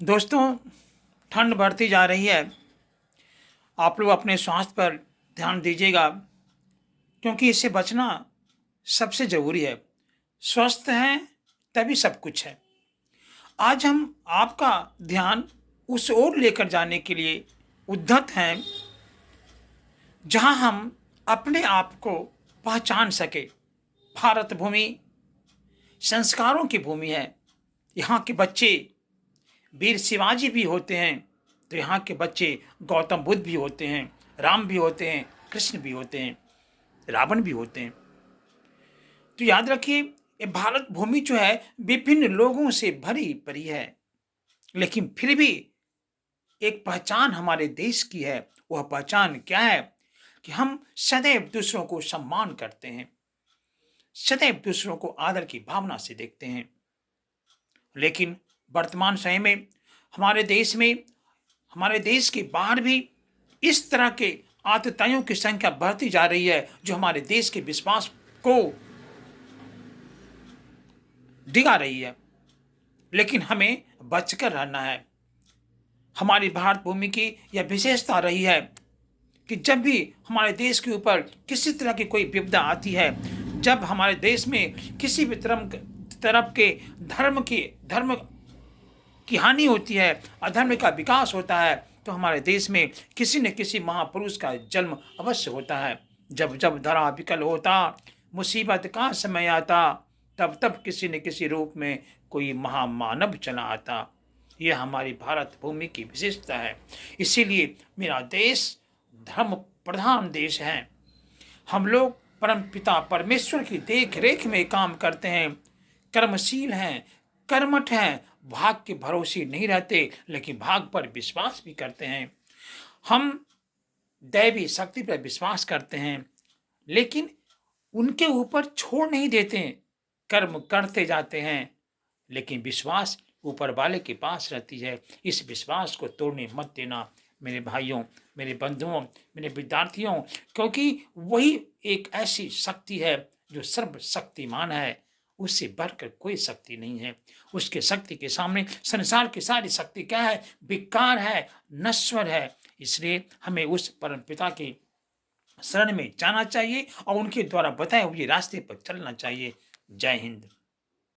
दोस्तों, ठंड बढ़ती जा रही है। आप लोग अपने स्वास्थ्य पर ध्यान दीजिएगा, क्योंकि इससे बचना सबसे ज़रूरी है। स्वस्थ हैं तभी सब कुछ है। आज हम आपका ध्यान उस ओर लेकर जाने के लिए उद्यत हैं, जहां हम अपने आप को पहचान सके। भारत भूमि संस्कारों की भूमि है। यहाँ के बच्चे वीर शिवाजी भी होते हैं, तो यहाँ के बच्चे गौतम बुद्ध भी होते हैं, राम भी होते हैं, कृष्ण भी होते हैं, रावण भी होते हैं। तो याद रखिए, ये भारत भूमि जो है विभिन्न लोगों से भरी पड़ी है, लेकिन फिर भी एक पहचान हमारे देश की है। वह पहचान क्या है कि हम सदैव दूसरों को सम्मान करते हैं, सदैव दूसरों को आदर की भावना से देखते हैं। लेकिन वर्तमान समय में हमारे देश में, हमारे देश के बाहर भी इस तरह के आतताइयों की संख्या बढ़ती जा रही है, जो हमारे देश के विश्वास को डिगा रही है। लेकिन हमें बचकर रहना है। हमारी भारत भूमि की यह विशेषता रही है कि जब भी हमारे देश के ऊपर किसी तरह की कोई विपदा आती है, जब हमारे देश में किसी भी तरफ के धर्म की हानि होती है, अधर्म का विकास होता है, तो हमारे देश में किसी न किसी महापुरुष का जन्म अवश्य होता है। जब जब धरा विकल होता, मुसीबत का समय आता, तब तब किसी न किसी रूप में कोई महामानव चला आता। यह हमारी भारत भूमि की विशेषता है। इसीलिए मेरा देश धर्म प्रधान देश है। हम लोग परम पिता परमेश्वर की देख रेख में काम करते हैं, कर्मशील हैं, कर्मठ हैं, भाग के भरोसे नहीं रहते, लेकिन भाग पर विश्वास भी करते हैं। हम दैवी शक्ति पर विश्वास करते हैं, लेकिन उनके ऊपर छोड़ नहीं देते, कर्म करते जाते हैं, लेकिन विश्वास ऊपर वाले के पास रहती है। इस विश्वास को तोड़ने मत देना मेरे भाइयों, मेरे बंधुओं, मेरे विद्यार्थियों, क्योंकि वही एक ऐसी शक्ति है जो सर्वशक्तिमान है। उससे बढ़कर कोई शक्ति नहीं है। उसके शक्ति के सामने संसार की सारी शक्ति क्या है? बेकार है, नश्वर है। इसलिए हमें उस परम पिता की शरण में जाना चाहिए और उनके द्वारा बताए हुए रास्ते पर चलना चाहिए। जय हिंद।